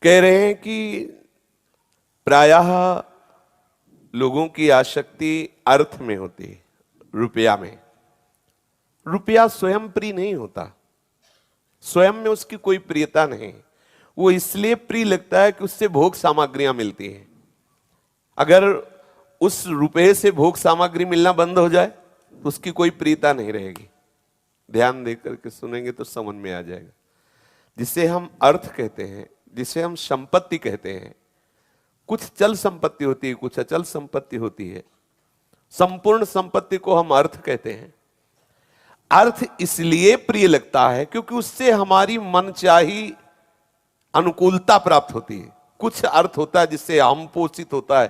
कह रहे हैं कि प्रायः लोगों की आसक्ति अर्थ में होती है, रुपया में। रुपया स्वयं प्रिय नहीं होता, स्वयं में उसकी कोई प्रियता नहीं। वो इसलिए प्रिय लगता है कि उससे भोग सामग्रियां मिलती हैं। अगर उस रुपये से भोग सामग्री मिलना बंद हो जाए तो उसकी कोई प्रियता नहीं रहेगी। ध्यान देकर के सुनेंगे तो समझ में आ जाएगा। जिसे हम अर्थ कहते हैं, जिसे हम संपत्ति कहते हैं, कुछ चल संपत्ति होती है, कुछ अचल संपत्ति होती है। संपूर्ण संपत्ति को हम अर्थ कहते हैं। अर्थ इसलिए प्रिय लगता है क्योंकि उससे हमारी मनचाही अनुकूलता प्राप्त होती है। कुछ अर्थ होता है जिससे अहम पोषित होता है,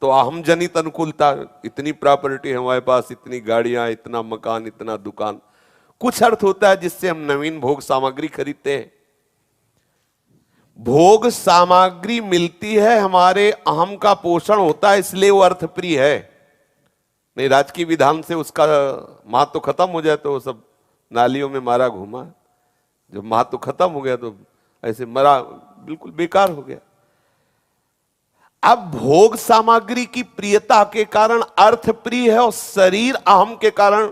तो अहम जनित अनुकूलता, इतनी प्रॉपर्टी हमारे पास, इतनी गाड़ियां, इतना मकान, इतना दुकान। कुछ अर्थ होता है जिससे हम नवीन भोग सामग्री खरीदते हैं। भोग सामग्री मिलती है, हमारे अहम का पोषण होता है, इसलिए वो अर्थ प्रिय है। नहीं, राजकीय विधान से उसका महत्व खत्म हो जाए तो वो सब नालियों में मारा घूमा। जब महत्व खत्म हो गया तो ऐसे मरा, बिल्कुल बेकार हो गया। अब भोग सामग्री की प्रियता के कारण अर्थ प्रिय है और शरीर अहम के कारण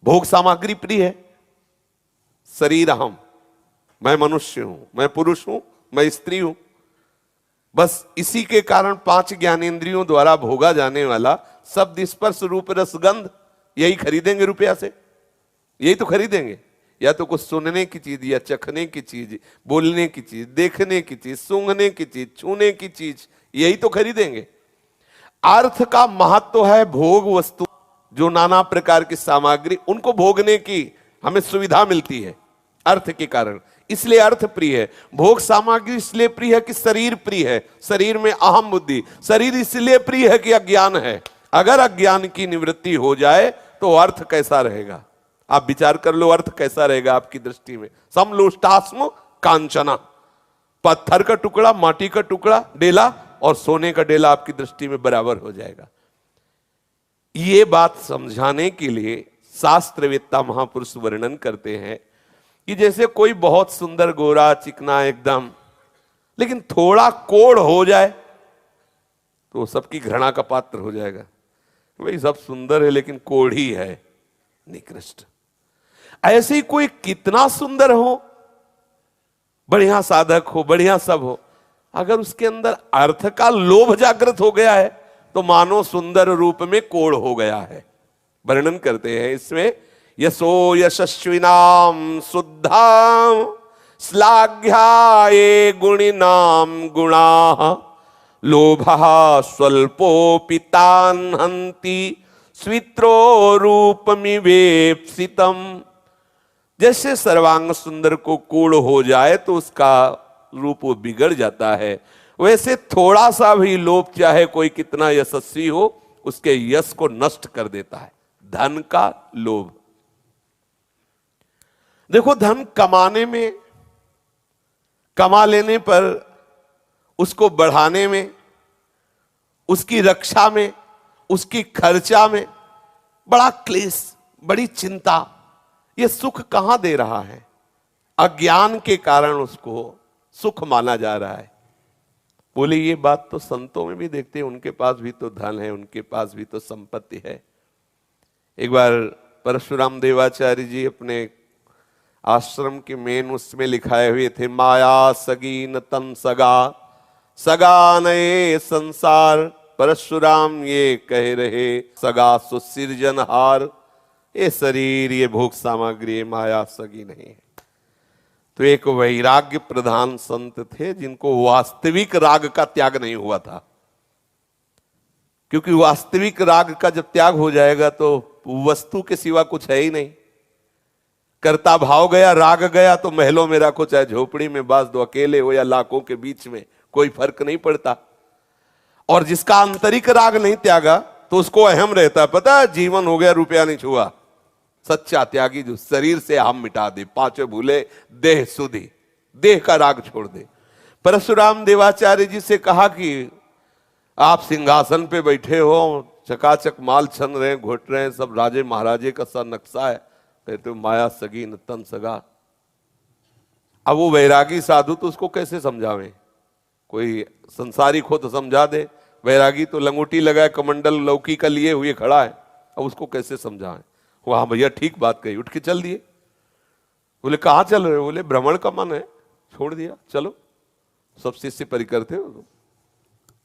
भोग सामग्री प्रिय है। शरीर अहम, मैं मनुष्य हूं, मैं पुरुष हूं, मैं स्त्री हूं, बस इसी के कारण 5 ज्ञानेंद्रियों द्वारा भोगा जाने वाला शब्द, स्पर्श, रूप, रस, गंध, यही खरीदेंगे रुपया से। यही तो खरीदेंगे, या तो कुछ सुनने की चीज, या चखने की चीज, बोलने की चीज, देखने की चीज, सूंघने की चीज, छूने की चीज, यही तो खरीदेंगे। अर्थ का महत्व है भोग वस्तु, जो नाना प्रकार की सामग्री, उनको भोगने की हमें सुविधा मिलती है अर्थ के कारण, इसलिए अर्थ प्रिय है। भोग सामग्री इसलिए प्रिय है कि शरीर प्रिय है, शरीर में अहम बुद्धि। शरीर इसलिए प्रिय है कि अज्ञान है। अगर अज्ञान की निवृत्ति हो जाए तो अर्थ कैसा रहेगा? आप विचार कर लो, अर्थ कैसा रहेगा आपकी दृष्टि में? समलोष्टास्म कांचना, पत्थर का टुकड़ा, माटी का टुकड़ा, डेला और सोने का डेला आपकी दृष्टि में बराबर हो जाएगा। ये बात समझाने के लिए शास्त्रवेत्ता महापुरुष वर्णन करते हैं कि जैसे कोई बहुत सुंदर गोरा चिकना एकदम, लेकिन थोड़ा कोढ़ हो जाए तो सबकी घृणा का पात्र हो जाएगा। भाई सब सुंदर है लेकिन कोढ़ी है, निकृष्ट। ऐसे ही कोई कितना सुंदर हो, बढ़िया साधक हो, बढ़िया सब हो, अगर उसके अंदर अर्थ का लोभ जागृत हो गया है तो मानो सुंदर रूप में कोढ़ हो गया है। वर्णन करते हैं इसमें, यशो यशस्विनाम शुद्धाम श्लाघ्याये गुणिनाम गुणाः लोभः स्वल्पोऽपि तान् हन्ति स्वित्रो रूपमिवेप्सितम्। जैसे सर्वांग सुंदर को कोढ़ हो जाए तो उसका रूप बिगड़ जाता है, वैसे थोड़ा सा भी लोभ, चाहे कोई कितना यशस्वी हो, उसके यश को नष्ट कर देता है। धन का लोभ। देखो, धन कमाने में, कमा लेने पर उसको बढ़ाने में, उसकी रक्षा में, उसकी खर्चा में बड़ा क्लेश, बड़ी चिंता। ये सुख कहां दे रहा है? अज्ञान के कारण उसको सुख माना जा रहा है। बोले ये बात तो संतों में भी देखते हैं, उनके पास भी तो धन है, उनके पास भी तो संपत्ति है। एक बार परशुराम देवाचार्य जी अपने आश्रम के मेन उसमें लिखाए हुए थे, माया सगी न तन सगा, सगा नए संसार। परशुराम ये कह रहे, सगा सुसिरजनहार। ये शरीर, ये भोग सामग्री, ये माया सगी नहीं है। तो एक वैराग्य प्रधान संत थे जिनको वास्तविक राग का त्याग नहीं हुआ था, क्योंकि वास्तविक राग का जब त्याग हो जाएगा तो वस्तु के सिवा कुछ है ही नहीं। कर्ता भाव गया, राग गया, तो महलों में रखो चाहे झोपड़ी में बास दो, अकेले हो या लाखों के बीच में, कोई फर्क नहीं पड़ता। और जिसका आंतरिक राग नहीं त्यागा तो उसको अहम रहता है, पता है, जीवन हो गया रुपया नहीं छुआ। सच्चा त्यागी जो शरीर से हम मिटा दे, पांचों भूले देह सुधी, देह का राग छोड़ दे। परशुराम देवाचार्य जी से कहा कि आप सिंहासन पे बैठे हो, चकाचक माल छन रहे हैं, घोट रहे हैं, सब राजे महाराजे का सा नक्शा है, कहते हो माया सगी न तन सगा। अब वो वैरागी साधु तो उसको कैसे समझावें? कोई संसारिक हो तो समझा दे, वैरागी तो लंगोटी लगाए कमंडल लौकी का लिए हुए खड़ा है, अब उसको कैसे समझाएं? वो हाँ भैया ठीक बात कही, उठ के चल दिए। बोले कहाँ चल रहे हो? बोले भ्रमण का मन है, छोड़ दिया, चलो। सब शिष्य परिकर थे,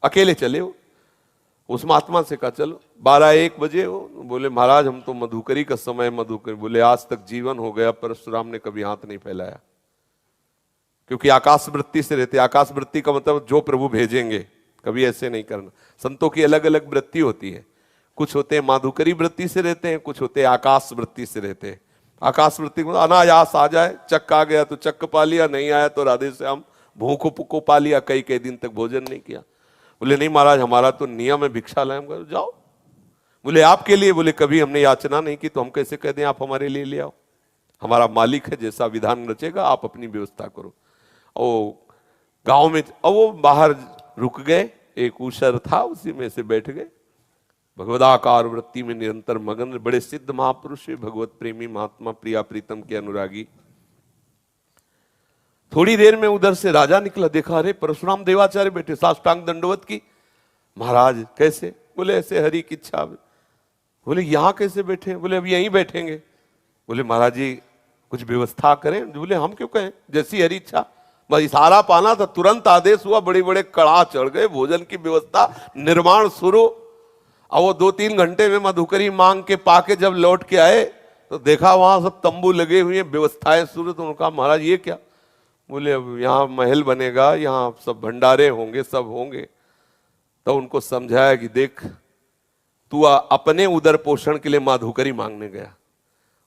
अकेले चले हो। उस महात्मा से कहा चलो। 12-1 बजे हो। बोले महाराज हम तो मधुकरी का समय, मधुकरी। बोले आज तक जीवन हो गया परशुराम ने कभी हाथ नहीं फैलाया, क्योंकि आकाश वृत्ति से रहते। आकाश वृत्ति का मतलब जो प्रभु भेजेंगे, कभी ऐसे नहीं करना। संतों की अलग अलग वृत्ति होती है, कुछ होते हैं माधुकरी वृत्ति से रहते हैं, कुछ होते हैं आकाश वृत्ति से रहते हैं। आकाश वृत्ति में अनायास आ जाए, चक्क आ गया तो चक्क पा लिया, नहीं आया तो राधे श्याम भूख को पा लिया, कई कई दिन तक भोजन नहीं किया। बोले नहीं महाराज हमारा तो नियम है भिक्षा लाए। हम जाओ। बोले आपके लिए? बोले कभी हमने याचना नहीं की, तो हम कैसे कह दें आप हमारे लिए ले आओ? हमारा मालिक है, जैसा विधान रचेगा आप अपनी व्यवस्था करो। ओ गांव में, और वो बाहर रुक गए, एक ऊसर था उसी में से बैठ गए। भगवदाकार वृत्ति में निरंतर मगन, बड़े सिद्ध महापुरुष, भगवत प्रेमी महात्मा, प्रिया प्रीतम के अनुरागी। थोड़ी देर में उधर से राजा निकला, देखा अरे परशुराम देवाचार्य बैठे, साष्टांग दंडवत की। महाराज कैसे? बोले ऐसे हरि की इच्छा। बोले यहां कैसे बैठे? बोले अब यहीं बैठेंगे। बोले महाराज जी कुछ व्यवस्था करें। बोले हम क्यों कहें, जैसी हरि इच्छा। बस इशारा पाना था, तुरंत आदेश हुआ, बड़े बड़े कड़ा चढ़ गए, भोजन की व्यवस्था, निर्माण शुरू। और वो 2-3 घंटे में मधुकरी मांग के पाके जब लौट के आए तो देखा वहां सब तंबू लगे हुए, व्यवस्थाएं शुरू। तो उन्होंने कहा महाराज ये क्या? बोले अब यहाँ महल बनेगा, यहाँ सब भंडारे होंगे, सब होंगे। तो उनको समझाया कि देख तू अपने उदर पोषण के लिए माधुकरी मांगने गया,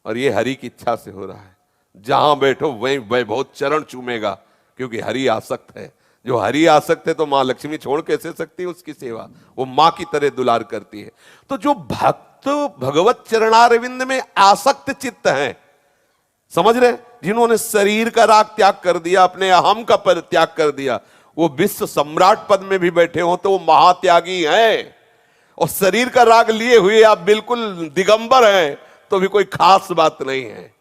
और ये हरि की इच्छा से हो रहा है। जहां बैठो वहीं वैभव चरण चूमेगा, क्योंकि हरि आसक्त है। जो हरि आसक्त है तो मां लक्ष्मी छोड़ कैसे सकती है उसकी सेवा? वो मां की तरह दुलार करती है। तो जो भक्त भगवत चरणारविंद में आसक्त चित्त हैं, समझ रहे, जिन्होंने शरीर का राग त्याग कर दिया, अपने अहम का पद त्याग कर दिया, वो विश्व सम्राट पद में भी बैठे हो तो वो महात्यागी हैं। और शरीर का राग लिए हुए आप बिल्कुल दिगंबर हैं तो भी कोई खास बात नहीं है।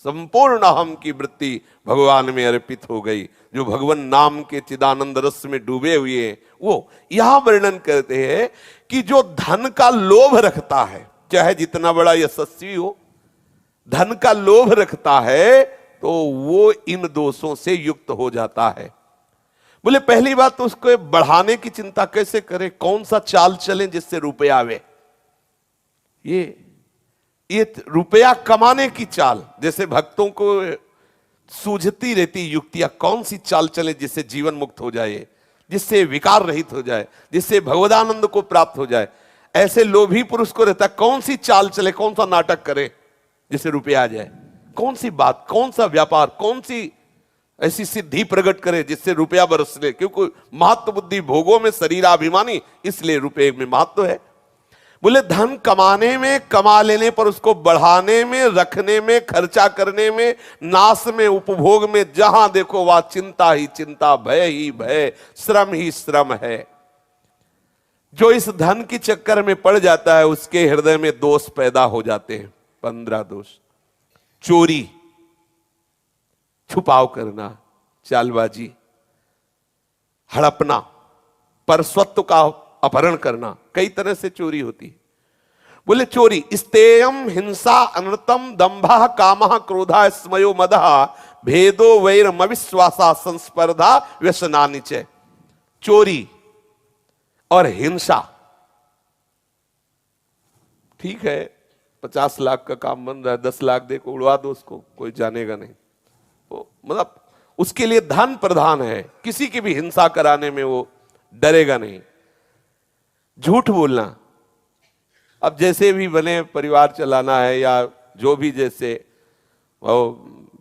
संपूर्ण अहम की वृत्ति भगवान में अर्पित हो गई। जो भगवान नाम के चिदानंद रस में डूबे हुए हैं, वो यहां वर्णन करते हैं कि जो धन का लोभ रखता है, चाहे जितना बड़ा यशस्वी हो, धन का लोभ रखता है तो वो इन दोषों से युक्त हो जाता है। बोले पहली बात तो उसको बढ़ाने की चिंता कैसे करें, कौन सा चाल चलें जिससे रुपया आवे। ये रुपया कमाने की चाल, जैसे भक्तों को सूझती रहती युक्तियां, कौन सी चाल चले जिससे जीवन मुक्त हो जाए, जिससे विकार रहित हो जाए, जिससे भगवदानंद को प्राप्त हो जाए। ऐसे लोभी पुरुष को रहता कौन सी चाल चले, कौन सा नाटक करे जिससे रुपया आ जाए, कौन सी बात, कौन सा व्यापार, कौन सी ऐसी सिद्धि प्रकट करे जिससे रुपया बरस ले। क्योंकि महत्व बुद्धि भोगों में शरीराभिमानी, इसलिए रुपये में महत्व है। बोले धन कमाने में, कमा लेने पर उसको बढ़ाने में, रखने में, खर्चा करने में, नाश में, उपभोग में, जहां देखो वह चिंता ही चिंता, भय ही भय, श्रम ही श्रम है। जो इस धन की चक्कर में पड़ जाता है उसके हृदय में दोष पैदा हो जाते हैं। 15 दोष। चोरी, छुपाव करना, चालबाजी, हड़पना, परस्वत्व का अपहरण करना, कई तरह से चोरी होती है। बोले चोरी स्तेयम हिंसा अनृतम दंभा कामः क्रोधा स्मयो मदः भेदो वैरम अविश्वासा संस्पर्धा व्यसनानि च। चोरी और हिंसा, ठीक है 50 लाख का काम बन रहा है, 10 लाख देखो उड़वा दो उसको, कोई जानेगा नहीं। मतलब उसके लिए धन प्रधान है, किसी की भी हिंसा कराने में वो डरेगा नहीं। झूठ बोलना, अब जैसे भी बने परिवार चलाना है या जो भी, जैसे वो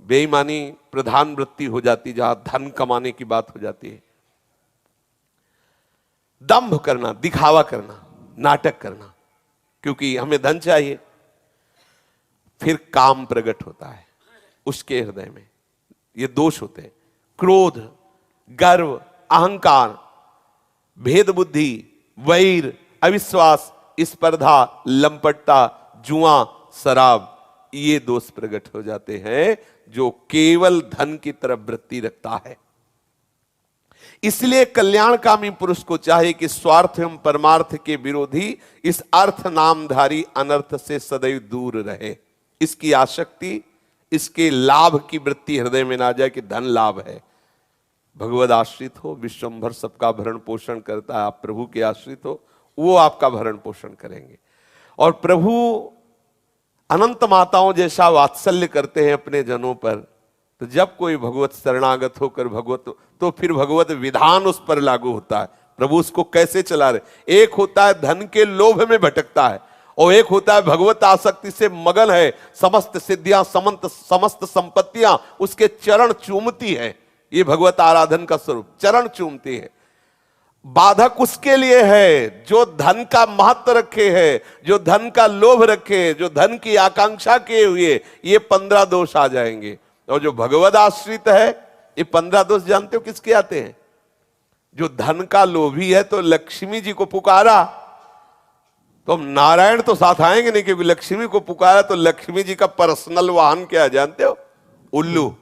बेईमानी प्रधान वृत्ति हो जाती, जहां धन कमाने की बात हो जाती है। दंभ करना, दिखावा करना, नाटक करना, क्योंकि हमें धन चाहिए। फिर काम प्रकट होता है उसके हृदय में, ये दोष होते हैं। क्रोध, गर्व, अहंकार, भेद बुद्धि, वैर, अविश्वास, स्पर्धा, लंपटता, जुआ, शराब, ये दोष प्रकट हो जाते हैं जो केवल धन की तरफ वृत्ति रखता है। इसलिए कल्याणकामी पुरुष को चाहिए कि स्वार्थ एवं परमार्थ के विरोधी इस अर्थ नामधारी अनर्थ से सदैव दूर रहे। इसकी आसक्ति, इसके लाभ की वृत्ति हृदय में ना जाए कि धन लाभ है। भगवद आश्रित हो, विश्वंभर सबका भरण पोषण करता है, आप प्रभु के आश्रित हो, वो आपका भरण पोषण करेंगे। और प्रभु अनंत माताओं जैसा वात्सल्य करते हैं अपने जनों पर, तो जब कोई भगवत शरणागत होकर भगवत, तो फिर भगवत विधान उस पर लागू होता है। प्रभु उसको कैसे चला रहे, एक होता है धन के लोभ में भटकता है, और एक होता है भगवत आसक्ति से मगन है, समस्त सिद्धियां समस्त संपत्तियां उसके चरण चूमती है। ये भगवत आराधन का स्वरूप, चरण चूमती है। बाधक उसके लिए है जो धन का महत्व रखे है, जो धन का लोभ रखे, जो धन की आकांक्षा किए हुए, ये 15 दोष आ जाएंगे। और जो भगवद आश्रित है, ये 15 दोष जानते हो किसके आते हैं? जो धन का लोभी है तो लक्ष्मी जी को पुकारा, तो हम नारायण तो साथ आएंगे नहीं, क्योंकि लक्ष्मी को पुकारा तो लक्ष्मी जी का पर्सनल वाहन क्या जानते हो? उल्लू।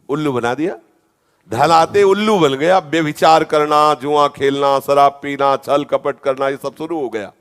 उल्लू बना दिया, धन आते उल्लू बन गया। व्यभिचार करना, जुआ खेलना, शराब पीना, छल कपट करना, ये सब शुरू हो गया।